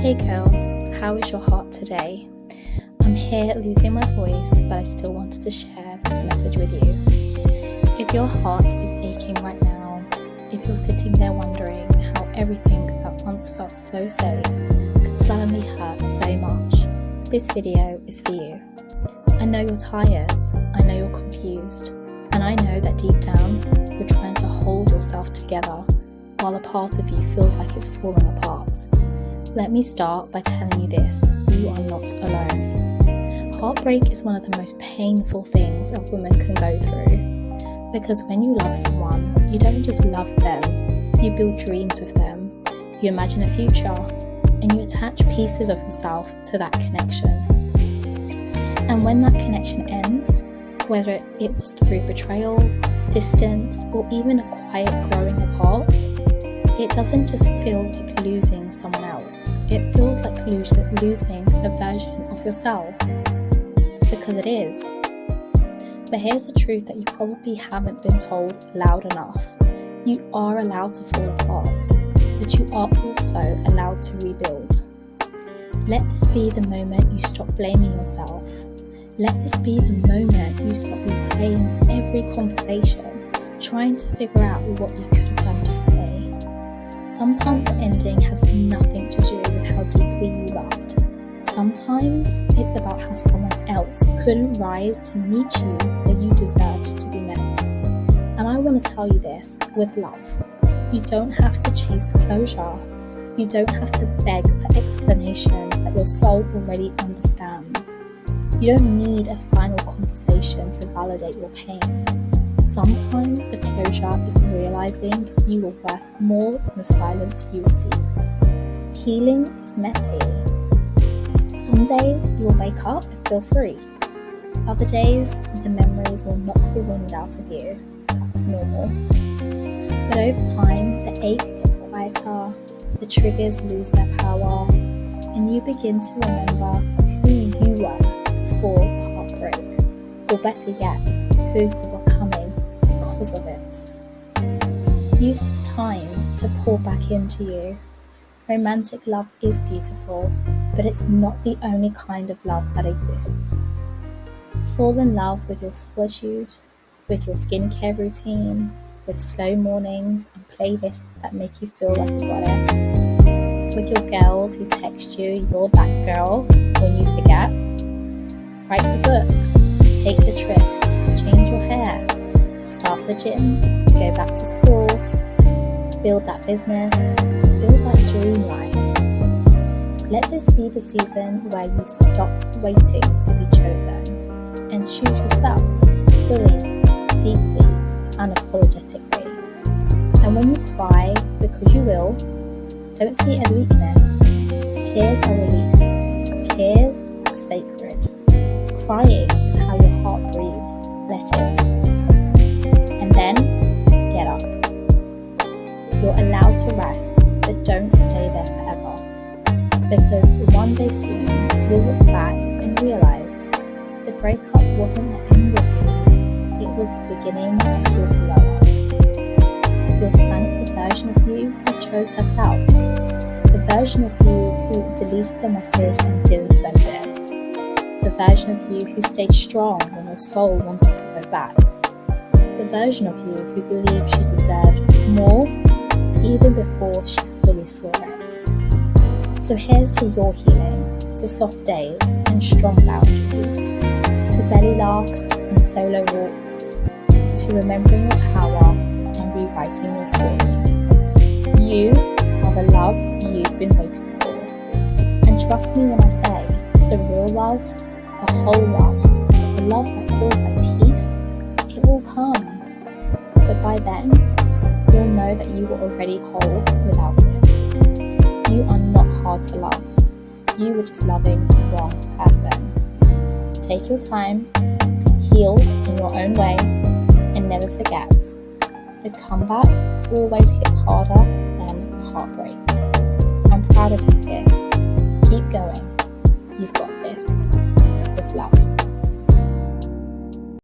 Hey girl, how is your heart today? I'm here losing my voice, but I still wanted to share this message with you. If your heart is aching right now, if you're sitting there wondering how everything that once felt so safe could suddenly hurt so much, this video is for you. I know you're tired, I know you're confused, and I know that deep down you're trying to hold yourself together while a part of you feels like it's falling apart. Let me start by telling you this: you are not alone. Heartbreak is one of the most painful things a woman can go through, because when you love someone, you don't just love them, you build dreams with them, you imagine a future, and you attach pieces of yourself to that connection. And when that connection ends, whether it was through betrayal, distance, or even a quiet growing apart, it doesn't just feel like losing someone else. It feels like losing a version of yourself. Because it is. But here's the truth that you probably haven't been told loud enough. You are allowed to fall apart, but you are also allowed to rebuild. Let this be the moment you stop blaming yourself. Let this be the moment you stop replaying every conversation, trying to figure out what you could have done differently. Sometimes the ending has nothing to do with how deeply you loved. Sometimes it's about how someone else couldn't rise to meet you where you deserved to be met. And I want to tell you this with love. You don't have to chase closure. You don't have to beg for explanations that your soul already understands. You don't need a final conversation to validate your pain. Sometimes the closure is realizing you were worth more than the silence you received. Healing is messy. Some days you'll wake up and feel free. Other days, the memories will knock the wind out of you. That's normal. But over time, the ache gets quieter, the triggers lose their power, and you begin to remember who you were before the heartbreak, or better yet, who you were becoming because of it. Use this time to pour back into you. Romantic love is beautiful, but it's not the only kind of love that exists. Fall in love with your solitude, with your skincare routine, with slow mornings and playlists that make you feel like a goddess, with your girls who text you you're that girl when you forget. Write the book, take the trip, change your hair, start the gym, go back to school, build that business, build that dream life. Let this be the season where you stop waiting to be chosen and choose yourself fully, deeply, unapologetically. And when you cry, because you will, don't see it as weakness. Tears are release. Tears are sacred. Crying is how your heart breathes. Let it. And then, get up. You're allowed to rest, but don't stay there forever. Because one day soon, you'll look back and realize the breakup wasn't the end of you. It was the beginning of your glow up. You'll thank the version of you who chose herself. The version of you who deleted the message and didn't send it. The version of you who stayed strong when your soul wanted to go back. The version of you who believed she deserved more even before she fully saw it. So here's to your healing, to soft days and strong boundaries, to belly laughs and solo walks, to remembering your power and rewriting your story. You are the love you've been waiting for. And trust me when I say, the real love, the whole love, the love that feels like peace, it will come. But by then, you'll know that you were already whole without it. You are not hard to love. You were just loving the wrong person. Take your time, heal in your own way, and never forget, the comeback always hits harder than the heartbreak. I'm proud of you, sis. Keep going. You've got